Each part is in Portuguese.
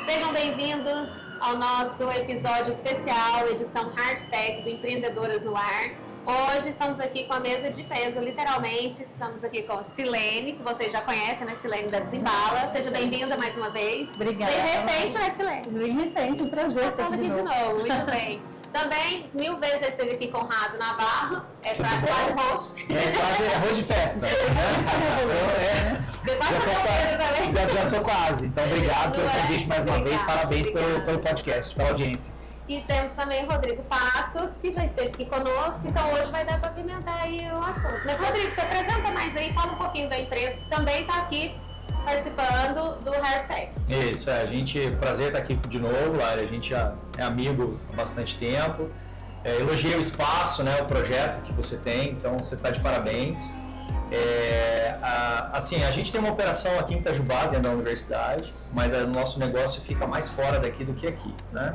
Sejam bem-vindos ao nosso episódio especial, edição Hardtech do Empreendedoras no Ar. Hoje estamos aqui com a mesa de peso, literalmente. Estamos aqui com a Silene, que vocês já conhecem, né? Silene da Desembala. Seja bem-vinda mais uma vez. Obrigada. Bem recente, né, Silene? Bem recente, um prazer estar aqui de novo. Muito bem. Também, 1000 vezes já esteve aqui com o Conrado Navarro, quase host. Quase arroz de festa. Já estou quase. Então, obrigado pelo convite mais uma vez. Parabéns pelo podcast, pela audiência. E temos também o Rodrigo Passos, que já esteve aqui conosco, então hoje vai dar para apimentar aí o assunto. Mas, Rodrigo, se apresenta mais aí, fala um pouquinho da empresa, que também está aqui participando do Hardtech. Isso, prazer estar aqui de novo, Lara. A gente já é amigo há bastante tempo. Elogiei o espaço, né, o projeto que você tem, então você está de parabéns. A gente tem uma operação aqui em Itajubá, dentro da universidade, mas o nosso negócio fica mais fora daqui do que aqui, né?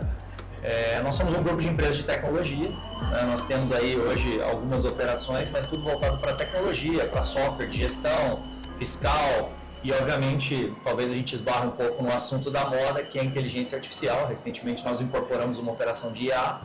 Nós somos um grupo de empresas de tecnologia, né? Nós temos aí hoje algumas operações, mas tudo voltado para tecnologia, para software de gestão, fiscal e, obviamente, talvez a gente esbarre um pouco no assunto da moda, que é a inteligência artificial. Recentemente nós incorporamos uma operação de IA,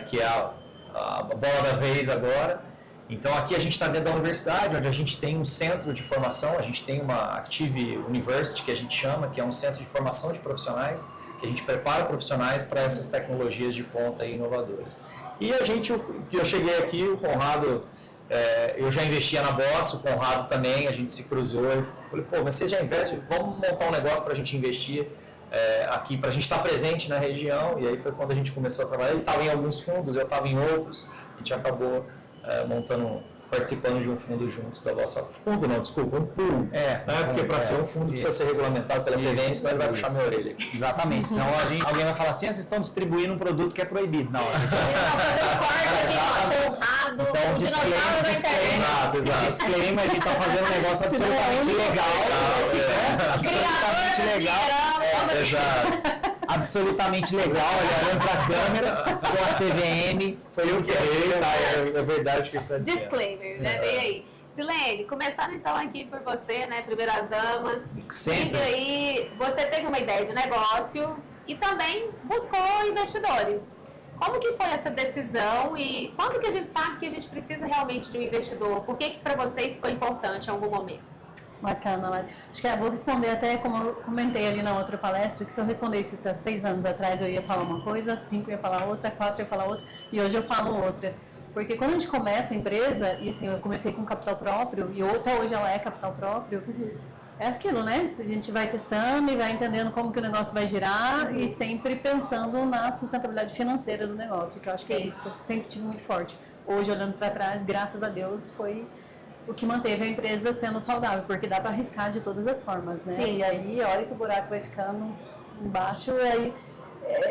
que é a bola da vez agora. Então aqui a gente está dentro da universidade, onde a gente tem um centro de formação, a gente tem uma Active University, que a gente chama, que é um centro de formação de profissionais, que a gente prepara profissionais para essas tecnologias de ponta e inovadoras. E eu cheguei aqui, o Conrado, eu já investia na Boss, o Conrado também, a gente se cruzou, e falei, mas você já investe, vamos montar um negócio para a gente investir aqui, para a gente estar presente na região. E aí foi quando a gente começou a trabalhar. Ele estava em alguns fundos, eu estava em outros, a gente acabou participando de um fundo juntos da vossa... Fundo não, desculpa, um pool. Porque para ser um fundo precisa ser regulamentado pela CVM, senão ele vai puxar minha orelha. Exatamente, senão alguém vai falar assim, vocês estão distribuindo um produto que é proibido na hora. Então, disclaimer, a gente está fazendo um negócio absolutamente legal. Absolutamente legal. Exato. Absolutamente legal, olhando para a câmera, com a CVM, foi o que é verdade que ele está dizendo. Disclaimer, né? Vem aí. Silene, começando então aqui por você, né? Primeiras damas. Sempre. Diga aí, você teve uma ideia de negócio e também buscou investidores. Como que foi essa decisão e quando que a gente sabe que a gente precisa realmente de um investidor? Por que para vocês foi importante em algum momento? Bacana, Lara. Acho que eu vou responder até como eu comentei ali na outra palestra, que se eu respondesse isso há 6 anos atrás, eu ia falar uma coisa, 5 eu ia falar outra, 4 eu ia falar outra, e hoje eu falo outra. Porque quando a gente começa a empresa, e assim, eu comecei com capital próprio, e até hoje ela é capital próprio, é aquilo, né? A gente vai testando e vai entendendo como que o negócio vai girar e sempre pensando na sustentabilidade financeira do negócio, que eu acho que é isso que eu sempre tive muito forte. Hoje, olhando para trás, graças a Deus, foi o que manteve a empresa sendo saudável, porque dá para arriscar de todas as formas, né? Sim. E aí, a hora que o buraco vai ficando embaixo, aí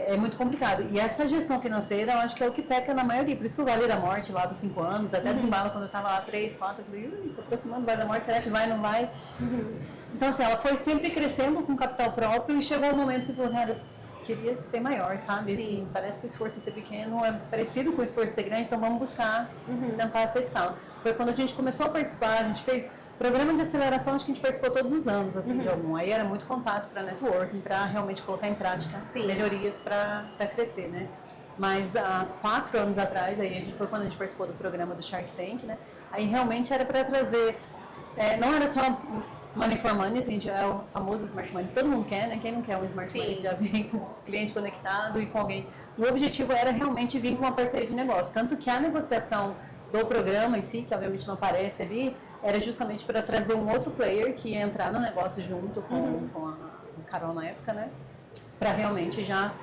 é muito complicado. E essa gestão financeira, eu acho que é o que peca na maioria. Por isso que o Vale da Morte, lá dos 5 anos, até Desembala, quando eu estava lá 3, 4, eu falei, tô aproximando do Vale da Morte, será que vai, não vai? Então, assim, ela foi sempre crescendo com capital próprio e chegou um momento que falou, cara, queria ser maior, sabe? Assim, parece que o esforço de ser pequeno é parecido com o esforço de ser grande, então vamos buscar tentar essa escala. Foi quando a gente começou a participar, a gente fez programa de aceleração, acho que a gente participou todos os anos, assim, de algum. Aí era muito contato para networking, para realmente colocar em prática melhorias para crescer, né? Mas há 4 anos atrás, aí foi quando a gente participou do programa do Shark Tank, né? Aí realmente era para trazer, não era só Money for Money, gente, é o famoso Smart Money. Todo mundo quer, né? Quem não quer um Smart Money já vem com o cliente conectado e com alguém. O objetivo era realmente vir com uma parceria de negócio. Tanto que a negociação do programa em si, que obviamente não aparece ali, era justamente para trazer um outro player que ia entrar no negócio junto com a Carol na época, né? Para realmente já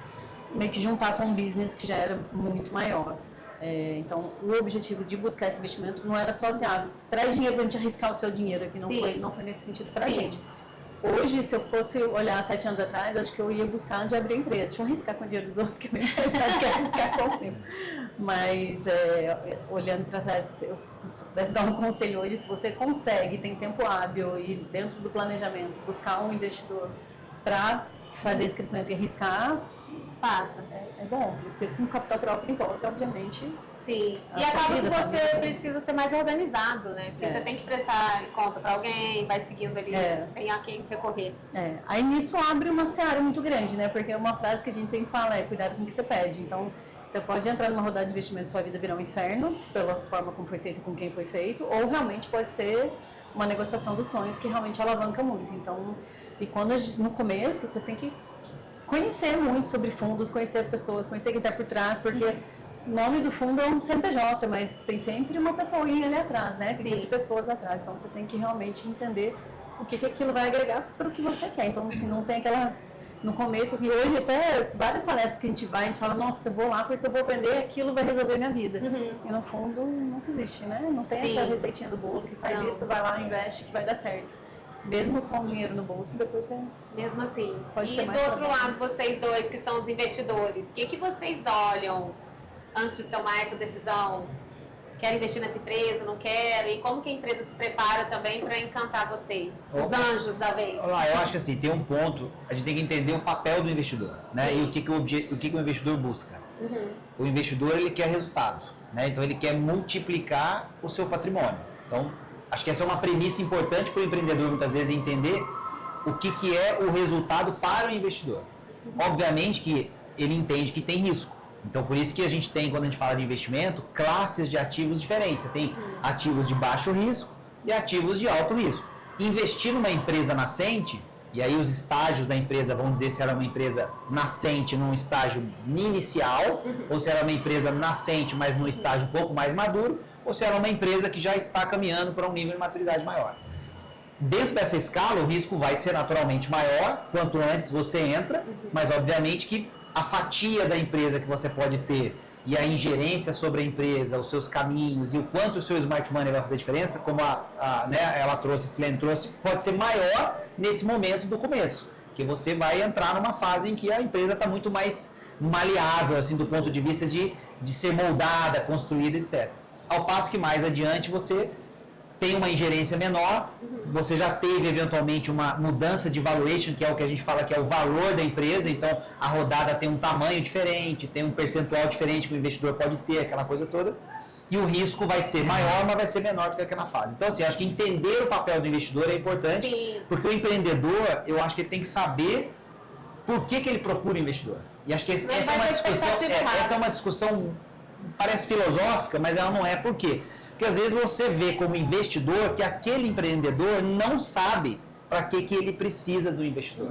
meio que juntar com um business que já era muito maior. Então, o objetivo de buscar esse investimento não era só assim, traz dinheiro para a gente arriscar o seu dinheiro aqui, não foi nesse sentido para a gente. Hoje, se eu fosse olhar 7 anos atrás, acho que eu ia buscar onde abrir a empresa. Deixa eu arriscar com o dinheiro dos outros, que é melhor que arriscar com o meu. Mas, olhando para trás, se eu pudesse dar um conselho hoje, se você consegue, tem tempo hábil e dentro do planejamento, buscar um investidor para fazer esse crescimento e arriscar, Passa. É bom, porque com capital próprio envolve, obviamente. Sim. A E acaba que família, você família. precisa ser mais organizado, né? Porque você tem que prestar conta para alguém, vai seguindo ali, tem a quem recorrer. Aí nisso abre uma seara muito grande, né? Porque uma frase que a gente sempre fala é cuidado com o que você pede. Então, você pode entrar numa rodada de investimento e sua vida virar um inferno, pela forma como foi feito, com quem foi feito, ou realmente pode ser uma negociação dos sonhos que realmente alavanca muito. Então, e quando no começo, você tem que conhecer muito sobre fundos, conhecer as pessoas, conhecer quem está por trás, porque o nome do fundo é um CNPJ, mas tem sempre uma pessoinha ali atrás, né? Tem sempre pessoas atrás, então você tem que realmente entender o que aquilo vai agregar para o que você quer. Então, assim, não tem aquela... No começo, assim, hoje até várias palestras que a gente vai, a gente fala, nossa, eu vou lá porque eu vou aprender, aquilo vai resolver minha vida. E no fundo, nunca existe, né? Não tem essa receitinha do bolo que faz isso, vai lá, investe, que vai dar certo. Mesmo com o dinheiro no bolso, depois você... Mesmo assim. Pode E ter do mais outro trabalho. lado, vocês dois, que são os investidores, o que vocês olham antes de tomar essa decisão? Quero investir nessa empresa, não quero? E como que a empresa se prepara também para encantar vocês? Os anjos da vez. Olha lá, eu acho que assim, tem um ponto, a gente tem que entender o papel do investidor, né? E o que o investidor busca. O investidor, ele quer resultado, né? Então, ele quer multiplicar o seu patrimônio. Então, acho que essa é uma premissa importante para o empreendedor, muitas vezes, entender o que é o resultado para o investidor. Obviamente que ele entende que tem risco. Então, por isso que a gente tem, quando a gente fala de investimento, classes de ativos diferentes. Você tem ativos de baixo risco e ativos de alto risco. Investir numa empresa nascente, e aí os estágios da empresa vão dizer se ela é uma empresa nascente num estágio inicial, ou se ela é uma empresa nascente, mas num estágio um pouco mais maduro, ou se ela é uma empresa que já está caminhando para um nível de maturidade maior. Dentro dessa escala, o risco vai ser naturalmente maior, quanto antes você entra, mas obviamente que a fatia da empresa que você pode ter e a ingerência sobre a empresa, os seus caminhos e o quanto o seu smart money vai fazer diferença, como ela trouxe, a Silene trouxe, pode ser maior nesse momento do começo, que você vai entrar numa fase em que a empresa está muito mais maleável, assim, do ponto de vista de ser moldada, construída, etc. Ao passo que mais adiante você tem uma ingerência menor, você já teve eventualmente uma mudança de valuation, que é o que a gente fala que é o valor da empresa, então a rodada tem um tamanho diferente, tem um percentual diferente que o investidor pode ter, aquela coisa toda, e o risco vai ser maior, mas vai ser menor do que aquela fase. Então, assim, acho que entender o papel do investidor é importante, porque o empreendedor, eu acho que ele tem que saber por que ele procura o investidor. E acho que essa é uma discussão, parece filosófica, mas ela não é. Por quê? Porque às vezes você vê como investidor que aquele empreendedor não sabe para que ele precisa do investidor.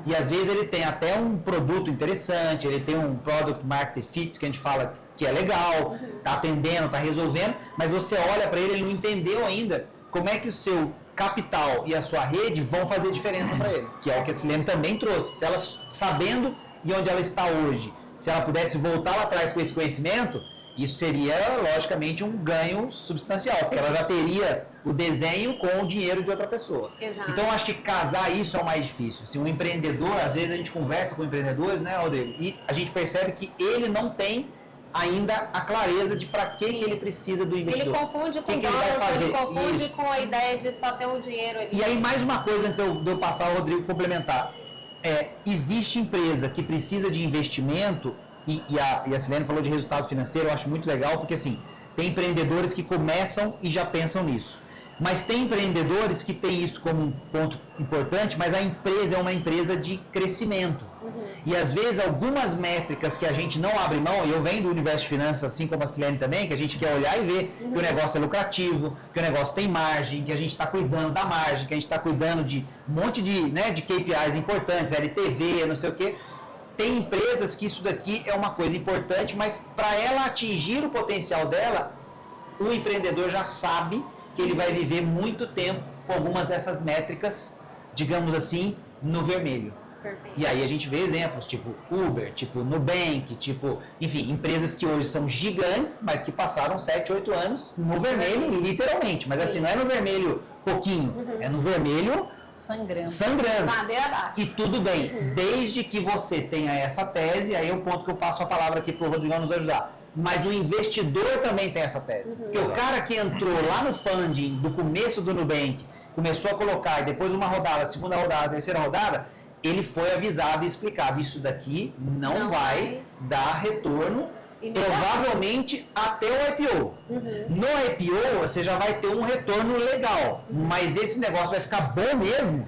E às vezes ele tem até um produto interessante, ele tem um product market fit que a gente fala que é legal, está atendendo, está resolvendo, mas você olha para ele, ele não entendeu ainda como é que o seu capital e a sua rede vão fazer diferença para ele, que é o que a Silene também trouxe. Se ela, sabendo de onde ela está hoje, se ela pudesse voltar lá atrás com esse conhecimento, isso seria, logicamente, um ganho substancial, porque ela já teria o desenho com o dinheiro de outra pessoa. Exato. Então, acho que casar isso é o mais difícil. Se um empreendedor, às vezes a gente conversa com empreendedores, né, Rodrigo? E a gente percebe que ele não tem ainda a clareza de para que ele precisa do investidor. Ele confunde com que ele vai fazer? ele confunde Isso. com a ideia de só ter um dinheiro ali. E aí, mais uma coisa, antes de eu passar o Rodrigo complementar. Existe empresa que precisa de investimento, e a Silene falou de resultado financeiro, eu acho muito legal, porque assim, tem empreendedores que começam e já pensam nisso. Mas tem empreendedores que têm isso como um ponto importante, mas a empresa é uma empresa de crescimento. E às vezes algumas métricas que a gente não abre mão, e eu venho do universo de finanças, assim como a Silene também, que a gente quer olhar e ver que o negócio é lucrativo, que o negócio tem margem, que a gente está cuidando da margem, que a gente está cuidando de um monte de KPIs importantes, LTV, não sei o quê. Tem empresas que isso daqui é uma coisa importante, mas para ela atingir o potencial dela, o empreendedor já sabe que ele vai viver muito tempo com algumas dessas métricas, digamos assim, no vermelho. Perfeito. E aí a gente vê exemplos tipo Uber, tipo Nubank, tipo, enfim, empresas que hoje são gigantes, mas que passaram 7, 8 anos no vermelho, literalmente. Mas assim, não é no vermelho pouquinho, é no vermelho sangrando. Madeira abaixo. E tudo bem, desde que você tenha essa tese, aí é o ponto que eu passo a palavra aqui para o Rodrigão nos ajudar. Mas o investidor também tem essa tese. Porque o cara que entrou lá no funding do começo do Nubank, começou a colocar, e depois uma rodada, segunda rodada, terceira rodada, ele foi avisado e explicado, isso daqui não vai dar retorno, provavelmente até o IPO. No IPO, você já vai ter um retorno legal, mas esse negócio vai ficar bom mesmo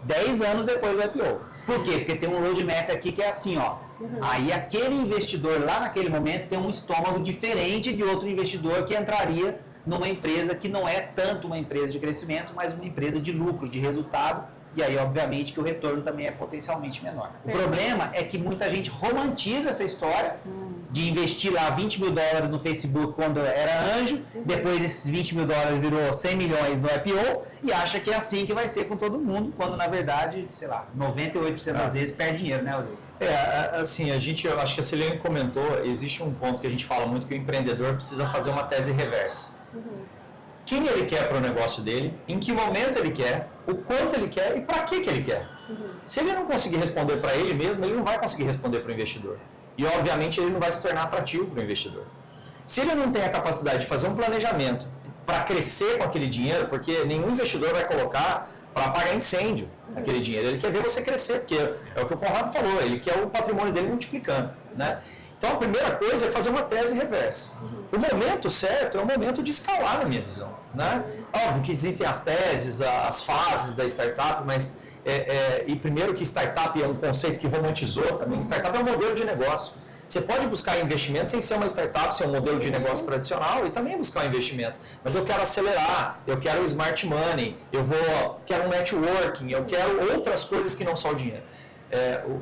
10 anos depois do IPO. Por quê? Porque tem um roadmap aqui que é assim, ó. Aí aquele investidor lá naquele momento tem um estômago diferente de outro investidor que entraria numa empresa que não é tanto uma empresa de crescimento, mas uma empresa de lucro, de resultado. E aí, obviamente, que o retorno também é potencialmente menor. O problema é que muita gente romantiza essa história de investir lá 20 mil dólares no Facebook quando era anjo, depois esses 20 mil dólares virou 100 milhões no IPO e acha que é assim que vai ser com todo mundo, quando na verdade, sei lá, 98% das vezes perde dinheiro, né, Rodrigo? Assim, eu acho que a Silene comentou, existe um ponto que a gente fala muito que o empreendedor precisa fazer uma tese reversa. Quem ele quer para o negócio dele, em que momento ele quer, o quanto ele quer e para que ele quer. Se ele não conseguir responder para ele mesmo, ele não vai conseguir responder para o investidor. E, obviamente, ele não vai se tornar atrativo para o investidor. Se ele não tem a capacidade de fazer um planejamento para crescer com aquele dinheiro, porque nenhum investidor vai colocar para apagar incêndio aquele dinheiro. Ele quer ver você crescer, porque é o que o Conrado falou, ele quer o patrimônio dele multiplicando, né? Então, a primeira coisa é fazer uma tese reversa. O momento certo é o momento de escalar, na minha visão, né? Óbvio que existem as teses, as fases da startup, mas e primeiro que startup é um conceito que romantizou também. Startup é um modelo de negócio. Você pode buscar investimento sem ser uma startup, ser um modelo de negócio tradicional e também buscar um investimento. Mas eu quero acelerar, eu quero smart money, quero um networking, eu quero outras coisas que não só o dinheiro.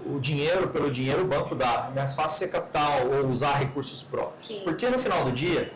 O dinheiro pelo dinheiro o banco dá. É mais fácil ser capital ou usar recursos próprios. Sim. Porque no final do dia,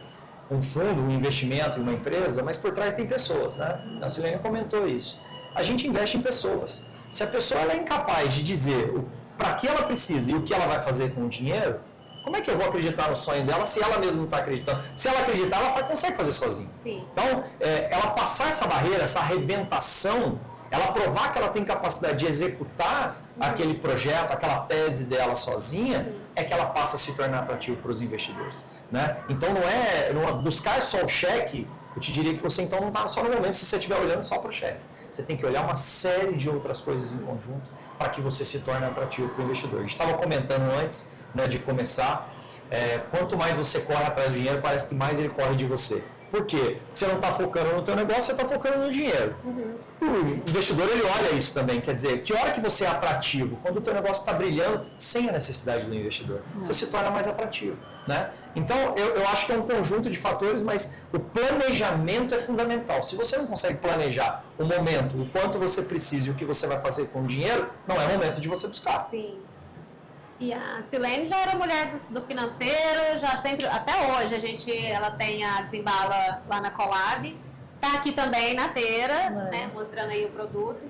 um fundo, um investimento em uma empresa, mas por trás tem pessoas, né? A Silene comentou isso. A gente investe em pessoas. Se a pessoa ela é incapaz de dizer para que ela precisa e o que ela vai fazer com o dinheiro, como é que eu vou acreditar no sonho dela se ela mesma não está acreditando? Se ela acreditar, ela consegue fazer sozinha. Sim. Então, ela passar essa barreira, essa arrebentação, ela provar que ela tem capacidade de executar aquele projeto, aquela tese dela sozinha, é que ela passa a se tornar atrativo para os investidores, né? Então não é buscar só o cheque, eu te diria que você então não está só no momento se você estiver olhando só para o cheque. Você tem que olhar uma série de outras coisas em conjunto para que você se torne atrativo para o investidor. A gente estava comentando antes, né, de começar, quanto mais você corre atrás do dinheiro, parece que mais ele corre de você. Por quê? Porque você não está focando no teu negócio, você está focando no dinheiro. O investidor, ele olha isso também, quer dizer, que hora que você é atrativo? Quando o teu negócio está brilhando sem a necessidade do investidor. Você se torna mais atrativo, né? Então, eu acho que é um conjunto de fatores, mas o planejamento é fundamental. Se você não consegue planejar o momento, o quanto você precisa e o que você vai fazer com o dinheiro, não é momento de você buscar. Sim. E a Silene já era mulher do financeiro, já sempre, até hoje, ela tem a Desembala lá na Colab, está aqui também na feira, né, mostrando aí o produto.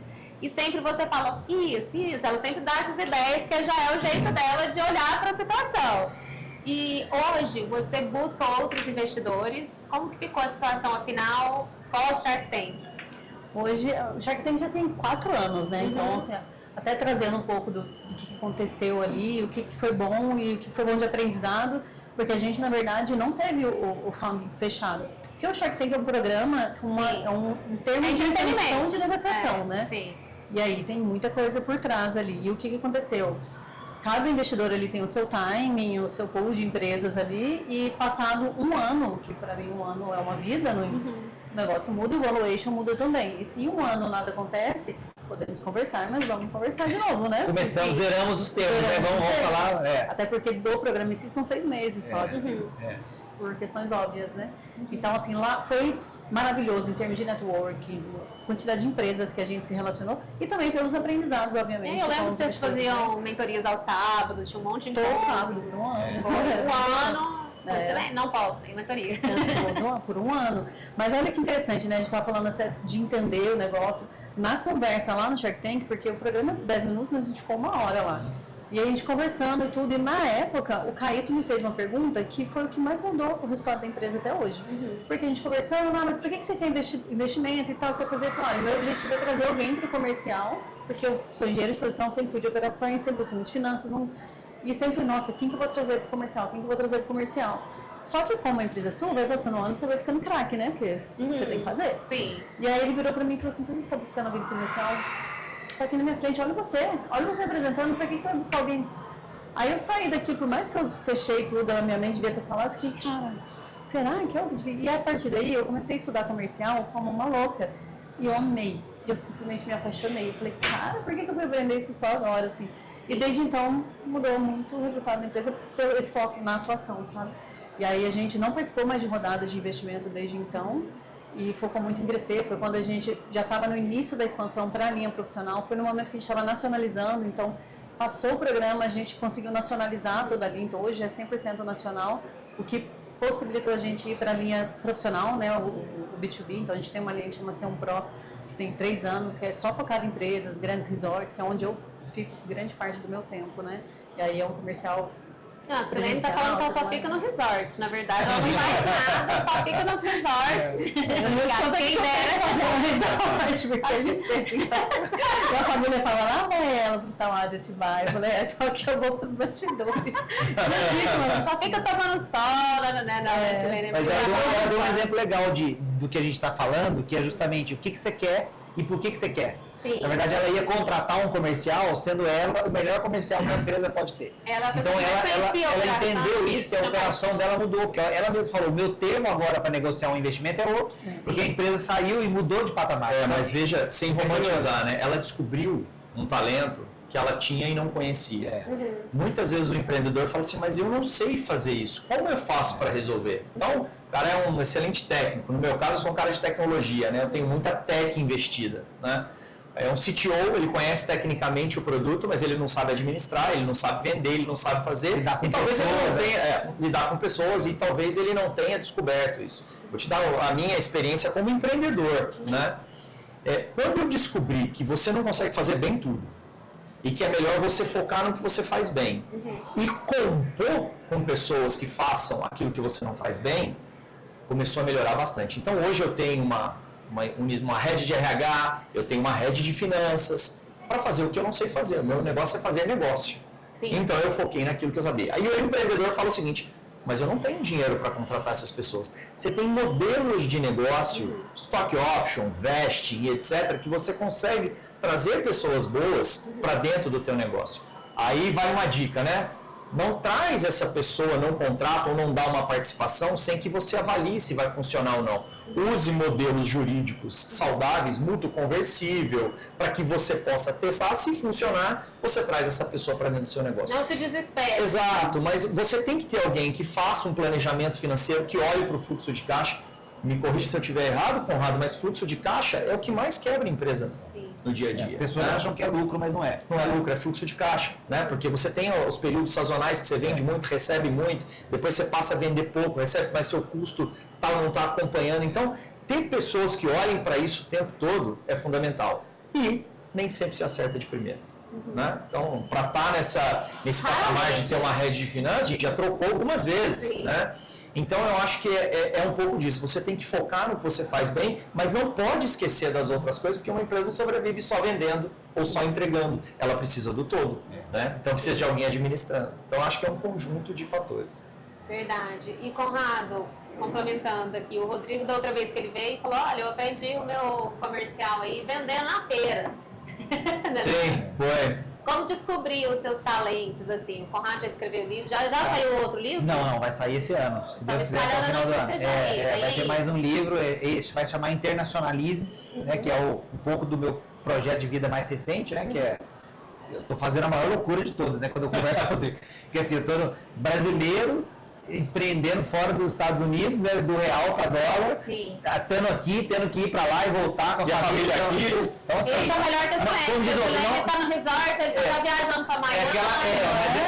E sempre você fala, isso, ela sempre dá essas ideias, que já é o jeito dela de olhar para a situação. E hoje você busca outros investidores, como que ficou a situação afinal pós-Shark Tank? Hoje, o Shark Tank já tem 4 anos, né, então assim, até trazendo um pouco do que aconteceu ali, o que foi bom e o que foi bom de aprendizado, porque a gente, na verdade, não teve o funding fechado. Porque o Shark Tank é um programa com um termo de intenção de negociação, né? Sim. E aí tem muita coisa por trás ali. E o que aconteceu? Cada investidor ali tem o seu timing, o seu pool de empresas ali, e passado um ano, que para mim um ano é uma vida, o negócio muda, o valuation muda também. E se um ano nada acontece, podemos conversar, mas vamos conversar de novo, né? Zeramos os termos, né? Vamos falar. Até porque do programa em si são 6 meses só, por questões óbvias, né? Então, assim, lá foi maravilhoso em termos de networking, quantidade de empresas que a gente se relacionou e também pelos aprendizados, obviamente. Eu lembro que vocês faziam mentorias aos sábados, tinha um monte de todo sábado, por um ano. Não posso, tem mentoria. Por um ano. Mas olha que interessante, né? A gente estava falando de entender o negócio na conversa lá no Shark Tank, porque o programa de 10 minutos, mas a gente ficou 1 hora lá. E a gente conversando e tudo, e na época o Caíto me fez uma pergunta que foi o que mais mudou o resultado da empresa até hoje. Porque a gente conversando, mas por que você quer investimento e tal, que você vai fazer? Eu falei, olha, meu objetivo é trazer alguém para o comercial, porque eu sou engenheiro de produção, sempre fui de operações, sempre sou de finanças, e sempre falei, nossa, quem que eu vou trazer para o comercial? Quem que eu vou trazer para o comercial? Só que como a empresa é sua, vai passando o ano, você vai ficando craque, né? Porque você tem que fazer. Sim. E aí ele virou para mim e falou assim, por que você está buscando alguém do comercial? tá aqui na minha frente, olha você apresentando, pra que você vai buscar alguém? Aí eu saí daqui, por mais que eu fechei tudo, a minha mente devia ter falado, eu fiquei, cara, será que eu devia? E a partir daí eu comecei a estudar comercial como uma louca, e eu amei, eu simplesmente me apaixonei. Eu falei, cara, por que eu fui aprender isso só agora, assim? E desde então mudou muito o resultado da empresa por esse foco na atuação, sabe? E aí a gente não participou mais de rodadas de investimento desde então e focou muito em crescer. Foi quando a gente já estava no início da expansão para a linha profissional, foi no momento que a gente estava nacionalizando, então passou o programa, a gente conseguiu nacionalizar toda a linha, então hoje é 100% nacional, o que possibilitou a gente ir para a linha profissional, né, o B2B, então a gente tem uma linha que chama C1 Pro, que tem 3 anos, que é só focada em empresas, grandes resorts, que é onde eu fico grande parte do meu tempo, né? E aí é um comercial. A Silene tá falando que ela só fica no resort. Na verdade, ela não faz nada, só fica nos resorts. Quem dera fazer um resort, porque a gente pensa. E a família fala, lá vai ela pro Tauá de Atibaia. Eu falei, só que eu vou pros bastidores. Só fica tomando sol, né? Silene. Mas ela deu um exemplo legal do que a gente está falando, que é justamente o que você quer e por que você quer. Sim. Na verdade, ela ia contratar um comercial, sendo ela o melhor comercial que a empresa pode ter. Então, ela entendeu isso e a operação dela mudou. Porque ela mesma falou, o meu termo agora para negociar um investimento é outro. Porque a empresa saiu e mudou de patamar. Mas veja, sem romantizar, né? Ela descobriu um talento que ela tinha e não conhecia. Muitas vezes o empreendedor fala assim, mas eu não sei fazer isso. Como eu faço para resolver? Então, o cara é um excelente técnico. No meu caso, eu sou um cara de tecnologia, né? Eu tenho muita tech investida, né? É um CTO, ele conhece tecnicamente o produto, mas ele não sabe administrar, ele não sabe vender, ele não sabe fazer. E talvez ele não tenha, lidar com pessoas, e talvez ele não tenha descoberto isso. Vou te dar a minha experiência como empreendedor, né? Quando eu descobri que você não consegue fazer bem tudo, e que é melhor você focar no que você faz bem, e compor com pessoas que façam aquilo que você não faz bem, começou a melhorar bastante. Então hoje eu tenho uma rede de RH, eu tenho uma rede de finanças, para fazer o que eu não sei fazer. O meu negócio é fazer negócio. Sim. Então eu foquei naquilo que eu sabia. Aí o empreendedor fala o seguinte, mas eu não tenho dinheiro para contratar essas pessoas. Você tem modelos de negócio, stock option, vesting e etc., que você consegue trazer pessoas boas para dentro do teu negócio. Aí vai uma dica, né? Não traz essa pessoa, não contrata ou não dá uma participação sem que você avalie se vai funcionar ou não. Use modelos jurídicos saudáveis, mútuo conversível, para que você possa testar. Se funcionar, você traz essa pessoa para dentro do seu negócio. Não se desespere. Exato, mas você tem que ter alguém que faça um planejamento financeiro, que olhe para o fluxo de caixa. Me corrija se eu estiver errado, Conrado, mas fluxo de caixa é o que mais quebra a empresa. Sim. No dia a dia. As pessoas acham que é lucro, mas não é. Não é lucro, é fluxo de caixa, né? Porque você tem os períodos sazonais que você vende muito, recebe muito, depois você passa a vender pouco, recebe, mas seu custo não está acompanhando. Então, ter pessoas que olhem para isso o tempo todo é fundamental. E nem sempre se acerta de primeira. Né? Então, para estar nesse patamar de ter uma rede de finanças, a gente já trocou algumas vezes, né? Então, eu acho que é um pouco disso. Você tem que focar no que você faz bem, mas não pode esquecer das outras coisas, porque uma empresa não sobrevive só vendendo ou só entregando. Ela precisa do todo, né? Então, precisa de alguém administrando. Então, acho que é um conjunto de fatores. Verdade. E, Conrado, complementando aqui, o Rodrigo, da outra vez que ele veio, falou, olha, eu aprendi o meu comercial aí vendendo na feira. Sim, foi. Como descobrir os seus talentos, assim? O Conrado já escreveu livro? Já saiu outro livro? Não, vai sair esse ano, se Deus quiser, até o final do ano. Vai ter mais um livro, esse vai chamar Internacionalizes, né, que é um pouco do meu projeto de vida mais recente, né, que é... Eu tô fazendo a maior loucura de todas, né, quando eu converso com o Rodrigo. Porque assim, eu tô brasileiro, empreendendo fora dos Estados Unidos, né, do real para dólar, estando aqui, tendo que ir para lá e voltar com a família aqui. Então, assim, ele tá melhor que o Silene. O Silene tá no resort, ele tá viajando para Miami.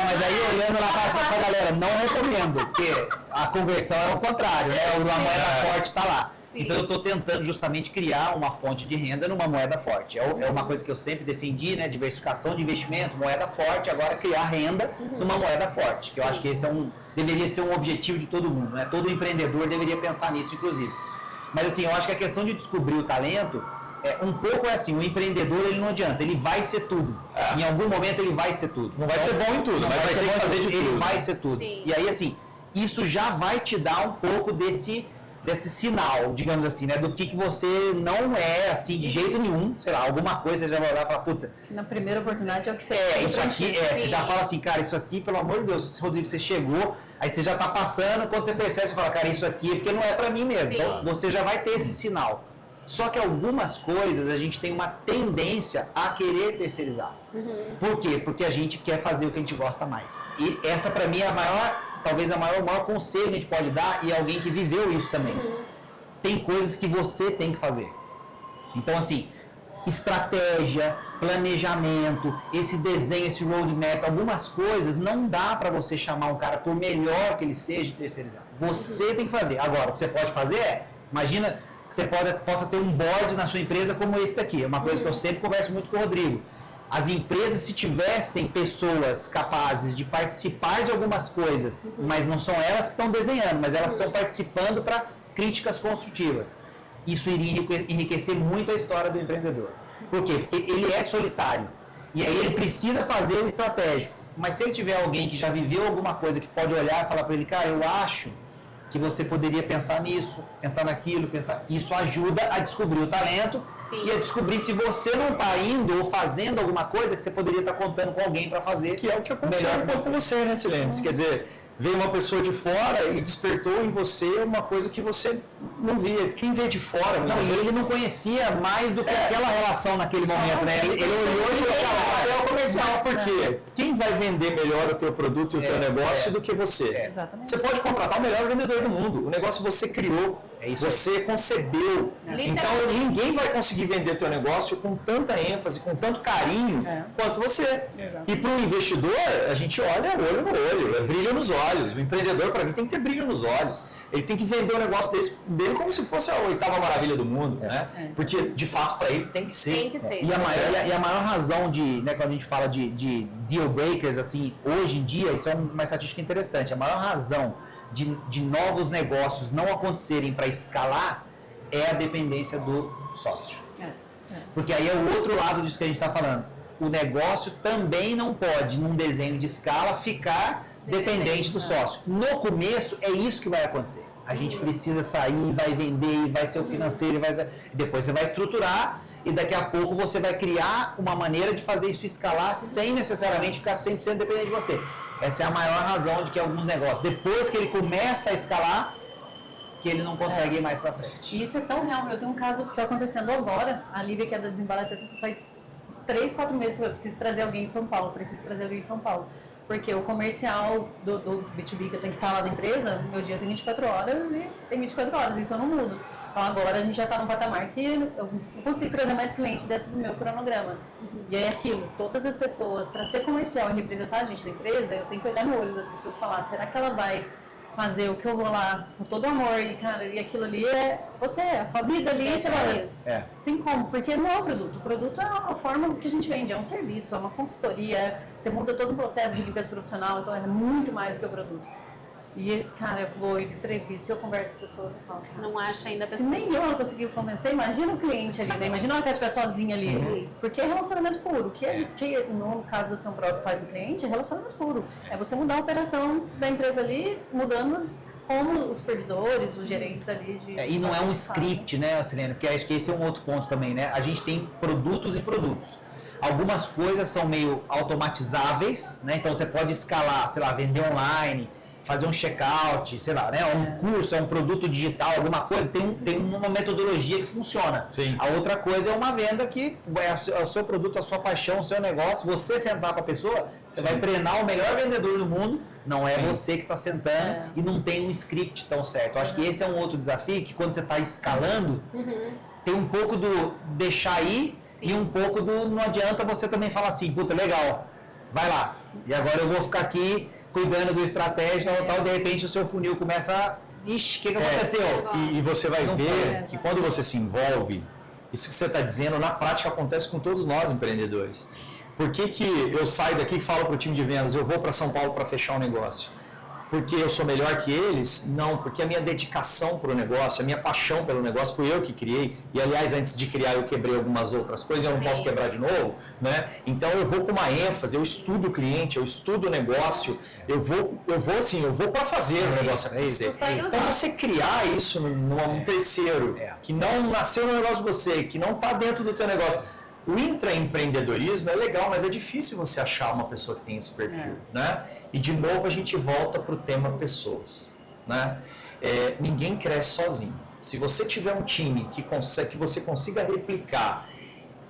Mas aí olhando lá para a galera, não recomendo, porque a conversão é o contrário, né? A moeda forte está lá. Sim. Então eu estou tentando justamente criar uma fonte de renda numa moeda forte. É uma coisa que eu sempre defendi, né? Diversificação de investimento, moeda forte, agora criar renda numa moeda forte. Que eu acho que esse deveria ser um objetivo de todo mundo, né? Todo empreendedor deveria pensar nisso, inclusive. Mas assim, eu acho que a questão de descobrir o talento, um pouco é assim, o empreendedor ele não adianta, ele vai ser tudo. Em algum momento ele vai ser tudo. Não vai ser bom em tudo, mas vai ter que fazer de tudo. Ele vai ser tudo. Sim. E aí assim, isso já vai te dar um pouco desse desse sinal, digamos assim, né? Do que você não é, assim, de jeito nenhum, sei lá, alguma coisa, você já vai olhar e falar, puta... Que na primeira oportunidade é o que você... isso aqui, você já fala assim, cara, isso aqui, pelo amor de Deus, Rodrigo, você chegou, aí você já tá passando, quando você percebe, você fala, cara, isso aqui é porque não é pra mim mesmo. Sim. Então, você já vai ter esse sinal. Só que algumas coisas a gente tem uma tendência a querer terceirizar. Por quê? Porque a gente quer fazer o que a gente gosta mais. E essa pra mim é a maior, talvez o maior conselho que a gente pode dar, e alguém que viveu isso também. Tem coisas que você tem que fazer. Então, assim, estratégia, planejamento, esse desenho, esse roadmap, algumas coisas não dá para você chamar um cara, por melhor que ele seja, terceirizar. Você tem que fazer. Agora, o que você pode fazer é, imagina que você possa ter um board na sua empresa como esse daqui. É uma coisa que eu sempre converso muito com o Rodrigo. As empresas, se tivessem pessoas capazes de participar de algumas coisas, mas não são elas que estão desenhando, mas elas estão participando para críticas construtivas. Isso iria enriquecer muito a história do empreendedor. Por quê? Porque ele é solitário. E aí ele precisa fazer o estratégico. Mas se ele tiver alguém que já viveu alguma coisa, que pode olhar e falar para ele, cara, eu acho que você poderia pensar nisso, pensar naquilo, pensar... Isso ajuda a descobrir o talento. Sim. E a descobrir se você não está indo ou fazendo alguma coisa que você poderia estar contando com alguém para fazer. Que é o que aconteceu com você, né, Silene? Quer dizer, veio uma pessoa de fora e despertou em você uma coisa que você não via. Quem vê de fora... Não, ele não conhecia mais do que aquela relação naquele momento, né? Ele olhou e falou, cara, é o comercial, porque quem vai vender melhor o teu produto e o teu negócio do que você? Exatamente. Você pode contratar o melhor vendedor do mundo. O negócio você criou. Você concebeu. Então ninguém vai conseguir vender teu negócio com tanta ênfase, com tanto carinho quanto você. E para o investidor, a gente olha olho no olho, é brilho nos olhos. O empreendedor, para mim, tem que ter brilho nos olhos. Ele tem que vender o negócio dele como se fosse a oitava maravilha do mundo, né? Porque, de fato, para ele tem que ser. Tem que ser. E a maior razão de, né, quando a gente fala de deal breakers, assim, hoje em dia, isso é uma estatística interessante, a maior razão de novos negócios não acontecerem para escalar é a dependência do sócio. Porque aí é o outro lado disso que a gente está falando. O negócio também não pode, num desenho de escala, ficar dependente do sócio. No começo, é isso que vai acontecer. A gente precisa sair, vai vender, vai ser o financeiro, depois você vai estruturar e daqui a pouco você vai criar uma maneira de fazer isso escalar sem necessariamente ficar 100% dependente de você. Essa é a maior razão de que alguns negócios, depois que ele começa a escalar, que ele não consegue ir mais para frente. E isso é tão real. Eu tenho um caso que está acontecendo agora. A Lívia, que é da Desembalada, faz uns 3, 4 meses que eu preciso trazer alguém em São Paulo. Porque o comercial do B2B que eu tenho que estar lá na empresa, meu dia tem 24 horas e tem 24 horas, isso eu não mudo. Então agora a gente já está num patamar que eu consigo trazer mais cliente dentro do meu cronograma. E aí aquilo, todas as pessoas, para ser comercial e representar a gente da empresa, eu tenho que olhar no olho das pessoas e falar, será que ela vai fazer o que eu vou lá com todo amor e, cara, e aquilo ali é você, a sua vida ali, você vai... Tem como, porque não é o produto. O produto é a forma que a gente vende, é um serviço, é uma consultoria, você muda todo o processo de limpeza profissional, então é muito mais do que o produto. E, cara, eu vou em entrevista, eu converso com as pessoas e falo, cara, não acha ainda a se pessoa. nem eu não conseguiu convencer, imagina o cliente ali, né? Imagina ela que ela estiver sozinha ali. Porque é relacionamento puro. O que no caso da São Paulo faz no cliente é relacionamento puro. É você mudar a operação da empresa ali, mudando como os supervisores, os gerentes ali. E não é um script, né, Silene? Porque acho que esse é um outro ponto também, né? A gente tem produtos e produtos. Algumas coisas são meio automatizáveis, né? Então você pode escalar, sei lá, vender online, fazer um checkout, sei lá, né? Um curso, é um produto digital, alguma coisa, tem uma metodologia que funciona. Sim. A outra coisa é uma venda que é o seu produto, a sua paixão, o seu negócio. Você sentar com a pessoa, você vai treinar o melhor vendedor do mundo, não é você que está sentando e não tem um script tão certo. Eu acho que esse é um outro desafio, que quando você está escalando, tem um pouco do deixar ir e um pouco do não adianta você também falar assim, puta, legal, vai lá. E agora eu vou ficar aqui cuidando do estratégia, tal, de repente o seu funil começa a... Ixi, o que aconteceu? E você vai ver que quando você se envolve, isso que você está dizendo, na prática acontece com todos nós empreendedores. Por que eu saio daqui e falo para o time de vendas, eu vou para São Paulo para fechar um negócio? porque eu sou melhor que eles? Não, porque a minha dedicação para o negócio, a minha paixão pelo negócio foi eu que criei. E, aliás, antes de criar, eu quebrei algumas outras coisas, eu não posso quebrar de novo, né? Então, eu vou com uma ênfase, eu estudo o cliente, eu estudo o negócio, eu vou para fazer o negócio acontecer. Então, você criar isso num terceiro, que não nasceu no negócio de você, que não está dentro do teu negócio. O intraempreendedorismo é legal, mas é difícil você achar uma pessoa que tem esse perfil, né? E de novo a gente volta para o tema pessoas, né? Ninguém cresce sozinho. Se você tiver um time que você consiga replicar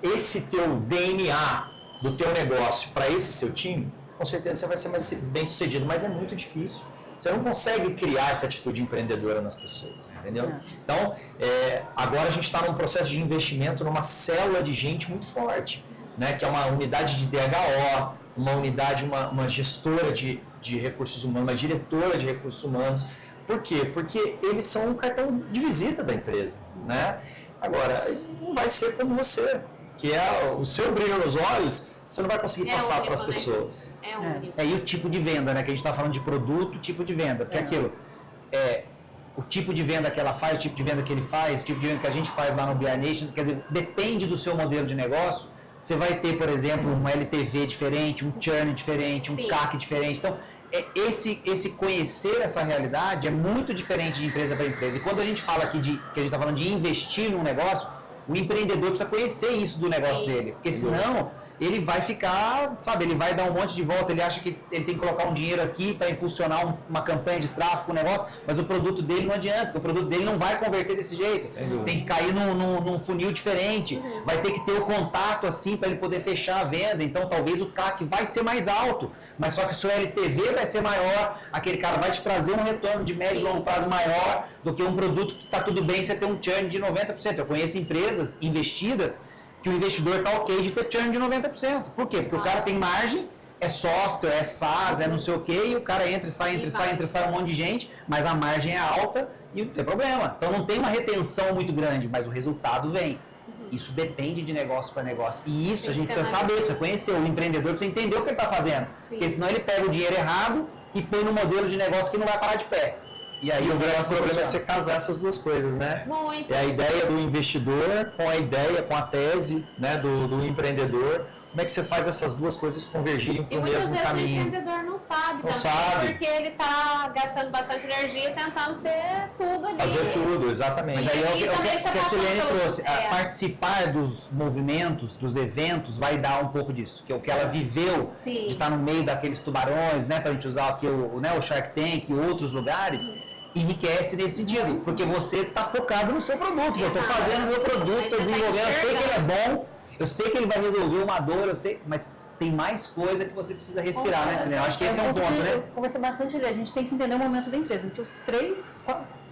esse teu DNA do teu negócio para esse seu time, com certeza você vai ser mais bem sucedido, mas é muito difícil. Você não consegue criar essa atitude empreendedora nas pessoas, entendeu? Então, agora a gente está num processo de investimento numa célula de gente muito forte, né? Que é uma unidade de DHO, uma unidade, uma gestora de recursos humanos, uma diretora de recursos humanos. Por quê? Porque eles são um cartão de visita da empresa, né? Agora, não vai ser como você, que é o seu brilho nos olhos, você não vai conseguir passar para as pessoas. É único. E o tipo de venda, né? Que a gente está falando de produto, tipo de venda. Porque aquilo, o tipo de venda que ela faz, o tipo de venda que ele faz, o tipo de venda que a gente faz lá no BR Nation, quer dizer, depende do seu modelo de negócio. Você vai ter, por exemplo, um LTV diferente, um churn diferente, um CAC diferente. Então, esse conhecer essa realidade é muito diferente de empresa para empresa. E quando a gente fala aqui que a gente está falando de investir num negócio, o empreendedor precisa conhecer isso do negócio dele. Porque senão ele vai ficar, sabe, ele vai dar um monte de volta, ele acha que ele tem que colocar um dinheiro aqui para impulsionar uma campanha de tráfego, um negócio, mas o produto dele não adianta, porque o produto dele não vai converter desse jeito. Tem que cair num funil diferente, vai ter que ter o contato assim para ele poder fechar a venda, então talvez o CAC vai ser mais alto, mas só que o seu LTV vai ser maior, aquele cara vai te trazer um retorno de médio e longo prazo maior do que um produto que está tudo bem, você tem um churn de 90%. Eu conheço empresas investidas que o investidor está ok de ter churn de 90%. Por quê? Porque o cara tem margem, é software, é SaaS, é não sei o quê, e o cara entra e sai um monte de gente, mas a margem é alta e não tem problema. Então não tem uma retenção muito grande, mas o resultado vem. Isso depende de negócio para negócio. E isso a gente precisa saber, precisa conhecer. O empreendedor precisa entender o que ele está fazendo. Porque senão ele pega o dinheiro errado e põe no modelo de negócio que não vai parar de pé. E aí o grande problema é você casar essas duas coisas, né? Muito. É a ideia do investidor com a ideia, com a tese, né, do empreendedor. Como é que você faz essas duas coisas convergirem para o mesmo caminho? E muitas vezes o empreendedor não sabe também, porque ele está gastando bastante energia tentando ser tudo ali. Fazer tudo, exatamente. Mas aí é o que a Silene trouxe. Participar dos movimentos, dos eventos, vai dar um pouco disso. Que é o que ela viveu, de estar no meio daqueles tubarões, né? Para a gente usar aqui o Shark Tank e outros lugares. Enriquece nesse sentido, porque você está focado no seu produto. Eu estou fazendo o meu produto, estou desenvolvendo, eu sei que ele é bom, eu sei que ele vai resolver uma dor, eu sei, mas tem mais coisa que você precisa respirar, né, Silene? Eu acho que esse é um ponto, né? Eu conversei bastante ali, a gente tem que entender o momento da empresa, porque os 3,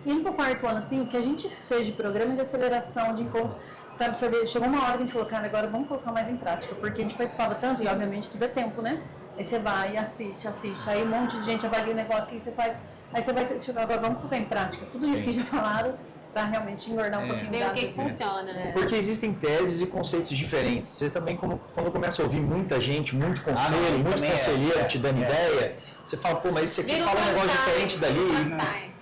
indo para o quarto ano, assim, o que a gente fez de programa de aceleração, de encontro, para absorver, chegou uma hora que a gente falou, cara, agora vamos colocar mais em prática, porque a gente participava tanto, e obviamente tudo é tempo, né? Aí você vai e assiste, aí um monte de gente avalia o negócio, o que você faz? Aí você vai ter, agora vamos colocar em prática tudo isso que já falaram para realmente engordar um pouquinho. Ver o que funciona. Porque existem teses e conceitos diferentes. Você também, quando começa a ouvir muita gente, muito conselho, muito conselheiro te dando ideia, você fala, pô, mas esse aqui fala um negócio diferente dali.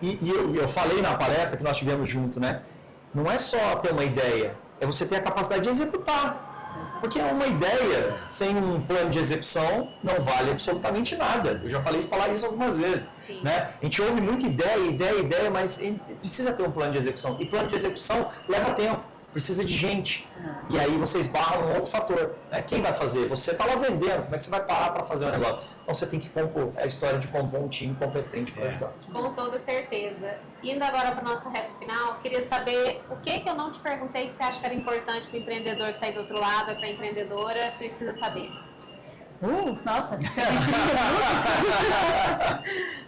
E eu falei na palestra que nós tivemos junto, né? Não é só ter uma ideia, é você ter a capacidade de executar. Porque uma ideia sem um plano de execução não vale absolutamente nada. Eu já falei isso, falar isso algumas vezes. Né? A gente ouve muita ideia, mas precisa ter um plano de execução. E plano de execução leva tempo, precisa de gente. E aí você esbarra num outro fator. Né? Quem vai fazer? Você está lá vendendo, como é que você vai parar para fazer o negócio? Então você tem que compor, é a história de compor um time competente para ajudar. Com toda certeza. Indo agora para a nossa reta final, queria saber o que eu não te perguntei que você acha que era importante para o empreendedor que está aí do outro lado, para a empreendedora, precisa saber. Nossa!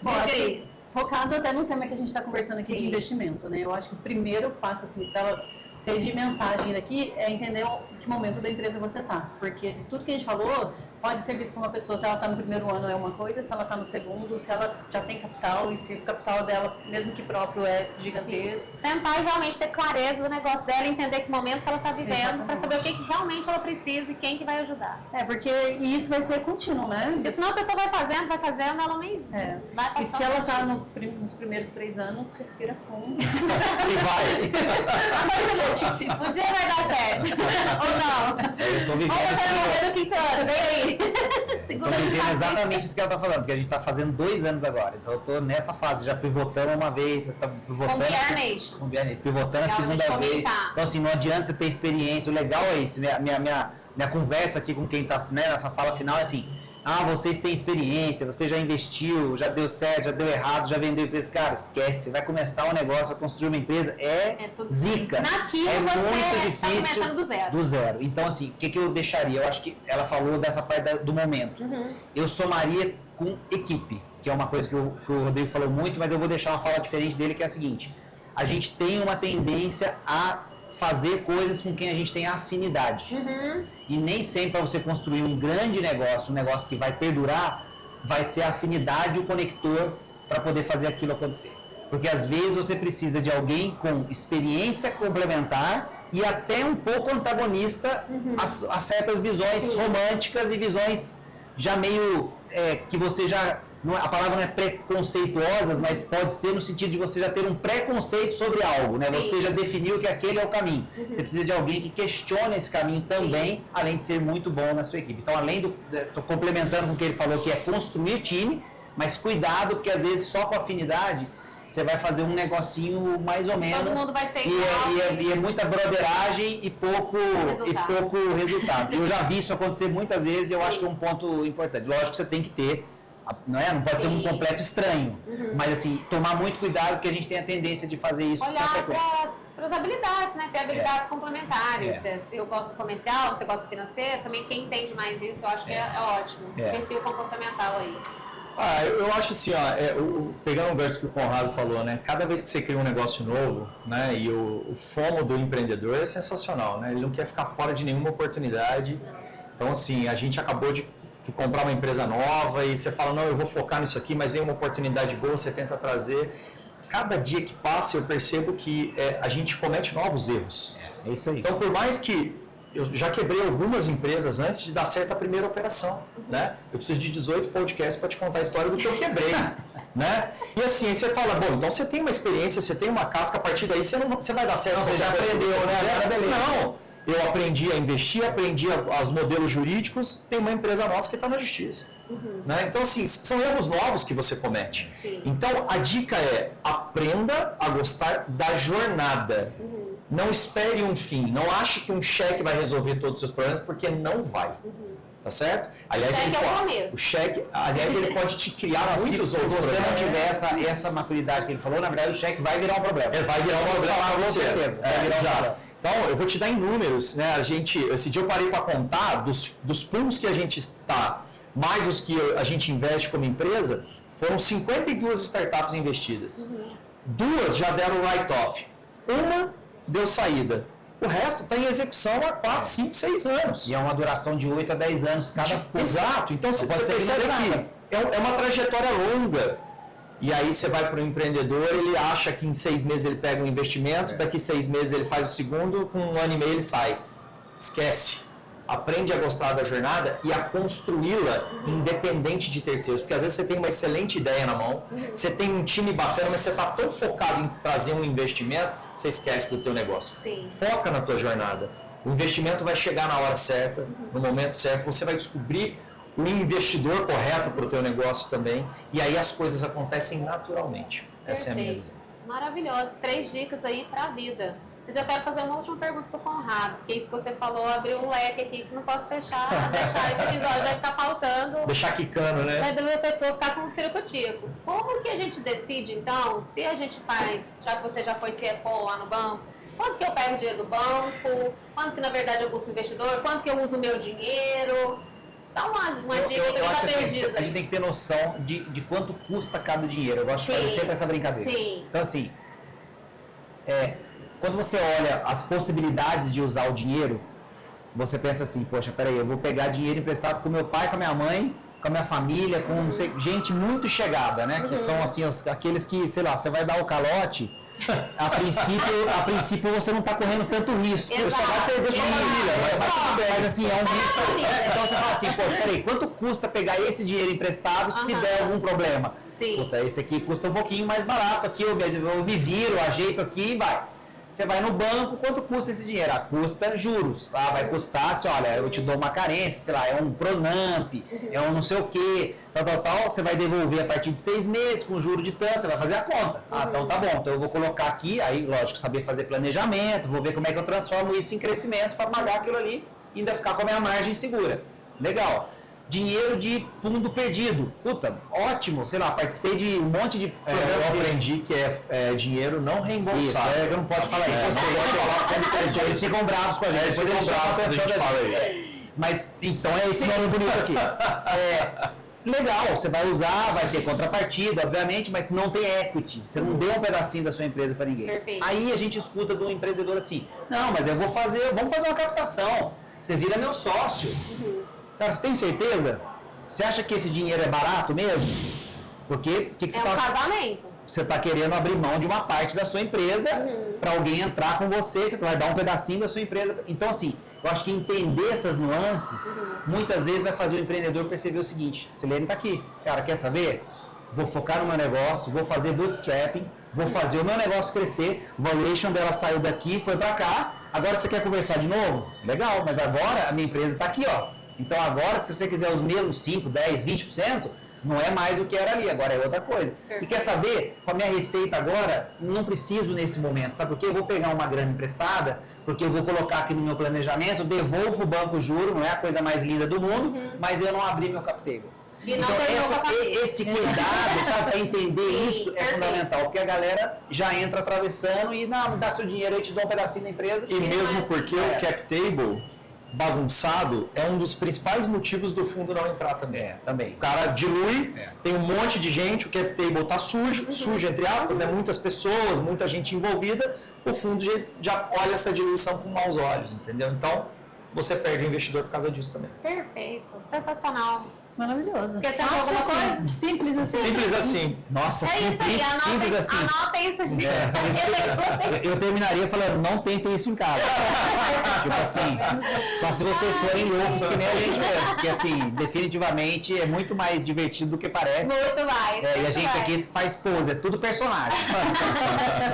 Bom, assim, focado até no tema que a gente está conversando aqui de investimento, né? Eu acho que o primeiro passo, assim, para ela ter de mensagem daqui é entender que momento da empresa você está. Porque de tudo que a gente falou, pode servir para uma pessoa, se ela está no primeiro ano é uma coisa, se ela está no segundo, se ela já tem capital, e se o capital dela, mesmo que próprio, é gigantesco. Sim. Sentar e realmente ter clareza do negócio dela, entender que momento que ela está vivendo, para saber o que realmente ela precisa e quem que vai ajudar. Porque e isso vai ser contínuo, né? Porque senão a pessoa vai fazendo, ela nem vai passar. E se ela está nos primeiros 3 anos, respira fundo. E vai. Um dia vai dar certo. Ou não. Eu tô vivendo. Ou você vai morrer no quinto ano, vem aí. Tô vivendo exatamente isso que ela tá falando, porque a gente tá fazendo 2 anos agora. Então eu tô nessa fase, já pivotando uma vez, tá pivotando. Com Com pivotando a segunda vez. Então assim, não adianta você ter experiência. O legal é isso, né? Minha conversa aqui com quem tá, né, nessa fala final é assim: vocês têm experiência, você já investiu, já deu certo, já deu errado, já vendeu empresa. Cara, esquece, você vai começar um negócio, vai construir uma empresa, zica. Naquilo é você muito difícil. Tá começando do zero. Então, assim, o que eu deixaria? Eu acho que ela falou dessa parte do momento. Eu somaria com equipe, que é uma coisa que o Rodrigo falou muito, mas eu vou deixar uma fala diferente dele, que é a seguinte: a gente tem uma tendência a fazer coisas com quem a gente tem afinidade. E nem sempre para você construir um grande negócio, um negócio que vai perdurar, vai ser a afinidade e o conector para poder fazer aquilo acontecer. Porque às vezes você precisa de alguém com experiência complementar e até um pouco antagonista a certas visões românticas e visões já meio que você já... a palavra não é preconceituosas, mas pode ser no sentido de você já ter um preconceito sobre algo, né? Sim. Você já definiu que aquele é o caminho. Você precisa de alguém que questione esse caminho também, além de ser muito bom na sua equipe. Então, estou complementando com o que ele falou, que é construir time, mas cuidado, porque às vezes só com afinidade você vai fazer um negocinho mais ou menos. Todo mundo vai ser igual. E é muita broderagem e pouco resultado. Eu já vi isso acontecer muitas vezes e eu acho que é um ponto importante. Lógico que você tem que ter, não pode ser um completo estranho, mas assim, tomar muito cuidado, porque a gente tem a tendência de fazer isso com olhar frequência. para as habilidades, né? Ter habilidades complementares. Se eu gosto do comercial, você gosta do financeiro, também quem entende mais disso, eu acho que é ótimo. Perfil comportamental aí. Eu acho assim, pegando o gancho que o Conrado falou, né? Cada vez que você cria um negócio novo, né? E o fomo do empreendedor é sensacional, né? Ele não quer ficar fora de nenhuma oportunidade. Então, assim, a gente acabou de comprar uma empresa nova e você fala, não, eu vou focar nisso aqui, mas vem uma oportunidade boa, você tenta trazer. Cada dia que passa eu percebo que a gente comete novos erros. É isso aí. Então, por mais que eu já quebrei algumas empresas antes de dar certo a primeira operação, né? Eu preciso de 18 podcasts para te contar a história do que eu quebrei, né? E assim, aí você fala, bom, então você tem uma experiência, você tem uma casca, a partir daí você vai dar certo. Você já aprendeu, né? Não, eu aprendi a investir, aprendi os modelos jurídicos, tem uma empresa nossa que está na justiça. Né? Então, assim, são erros novos que você comete. Sim. Então, a dica é, aprenda a gostar da jornada. Não espere um fim, não ache que um cheque vai resolver todos os seus problemas, porque não vai. Tá certo? Aliás, o cheque, ele pode te criar muitos outros problemas. Se você não tiver essa maturidade que ele falou, na verdade o cheque vai virar um problema. Vai virar um problema para você. Com certeza. Vai virar um problema. Então, eu vou te dar em números, né? Esse dia eu parei para contar dos fundos que a gente está, mais os que a gente investe como empresa, foram 52 startups investidas. 2 já deram write-off. Uma deu saída. O resto está em execução há 4, 5, 6 anos. E é uma duração de 8 a 10 anos cada. Exato. Então, você percebe que é uma trajetória longa. E aí você vai para o empreendedor, ele acha que em 6 meses ele pega um investimento, daqui 6 meses ele faz o segundo, com 1 ano e meio ele sai. Esquece. Aprende a gostar da jornada e a construí-la independente de terceiros. Porque às vezes você tem uma excelente ideia na mão, você tem um time bacana, mas você está tão focado em trazer um investimento, você esquece do teu negócio. Sim. Foca na tua jornada. O investimento vai chegar na hora certa, no momento certo, você vai descobrir o investidor correto para o teu negócio também, e aí as coisas acontecem naturalmente. Essa é a minha visão. Maravilhoso. 3 dicas aí para a vida. Mas eu quero fazer uma última pergunta para o Conrado, porque isso que você falou abriu um leque aqui que não posso deixar esse episódio, vai ficar faltando. Deixar quicando, né? Vai ficar com um circo-tico. Como que a gente decide, então, se a gente faz, já que você já foi CFO lá no banco, quanto que eu pego dinheiro do banco, quanto que na verdade eu busco investidor, quanto que eu uso o meu dinheiro? Dá uma dica que eu já perdi. A gente tem que ter noção de quanto custa cada dinheiro. Eu gosto de fazer sempre essa brincadeira. Sim. Então, assim, quando você olha as possibilidades de usar o dinheiro, você pensa assim, poxa, peraí, eu vou pegar dinheiro emprestado com meu pai, com a minha mãe, com a minha família, com não sei, gente muito chegada, né? Que são assim, aqueles que, sei lá, você vai dar o calote, a princípio você não está correndo tanto risco. Você só vai perder sua família, mas assim, é um risco. Então você fala assim, poxa, peraí, quanto custa pegar esse dinheiro emprestado se der algum problema? Sim. Puta, esse aqui custa um pouquinho mais barato, aqui eu me viro, ajeito aqui e vai. Você vai no banco, quanto custa esse dinheiro? Custa juros, tá? Vai custar, assim, olha, eu te dou uma carência, sei lá, é um Pronamp, é um não sei o quê, tal, você vai devolver a partir de 6 meses, com juro de tanto, você vai fazer a conta. Então tá bom, então eu vou colocar aqui, aí lógico, saber fazer planejamento, vou ver como é que eu transformo isso em crescimento para pagar aquilo ali e ainda ficar com a minha margem segura. Legal. Dinheiro de fundo perdido. Puta, ótimo, sei lá, participei de um monte de... eu aprendi que é dinheiro não reembolsado. Isso, não pode falar isso. Eles ficam bravos com a gente. Eles ficam bravos quando a gente fala isso. Mas, então é esse nome bonito aqui. Legal, você vai usar, vai ter contrapartida, obviamente, mas não tem equity. Você não deu um pedacinho da sua empresa para ninguém. Perfeito. Aí a gente escuta do empreendedor assim, não, mas vamos fazer uma captação. Você vira meu sócio. Cara, você tem certeza? Você acha que esse dinheiro é barato mesmo? Porque que você É um casamento. Você está querendo abrir mão de uma parte da sua empresa para alguém entrar com você vai dar um pedacinho da sua empresa. Então, assim, eu acho que entender essas nuances, muitas vezes vai fazer o empreendedor perceber o seguinte, Silene está aqui, cara, quer saber? Vou focar no meu negócio, vou fazer bootstrapping, vou fazer o meu negócio crescer, o valuation dela saiu daqui, foi para cá, agora você quer conversar de novo? Legal, mas agora a minha empresa está aqui, ó. Então agora, se você quiser os mesmos 5, 10, 20%, não é mais o que era ali, agora é outra coisa. E quer saber, com a minha receita agora, não preciso nesse momento, sabe por quê? Eu vou pegar uma grana emprestada, porque eu vou colocar aqui no meu planejamento, devolvo o banco juro, não é a coisa mais linda do mundo, mas eu não abri meu cap table. E não então, esse cuidado, sabe, para entender isso é fundamental, porque a galera já entra atravessando e, não, me dá seu dinheiro, eu te dou um pedacinho da empresa. E mesmo porque o cap table bagunçado é um dos principais motivos do fundo não entrar também. Também. O cara dilui, tem um monte de gente, o cap table tá sujo, sujo entre aspas, né? Muitas pessoas, muita gente envolvida, o fundo já olha essa diluição com maus olhos, entendeu? Então, você perde o investidor por causa disso também. Perfeito. Sensacional. Maravilhoso. Esqueceu alguma coisa? Simples assim. Simples assim. Nossa, É isso aí, simples assim. anotem isso, gente. Eu terminaria falando, não tentem isso em casa. Tipo assim, só se vocês forem loucos que nem a gente mesmo. Porque assim, definitivamente é muito mais divertido do que parece. Muito mais. E a gente aqui faz pose, é tudo personagem.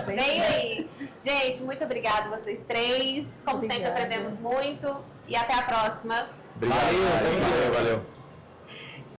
Vem aí. Gente, muito obrigada vocês três. Como sempre, Obrigada. aprendemos muito. E até a próxima. Obrigado. Valeu.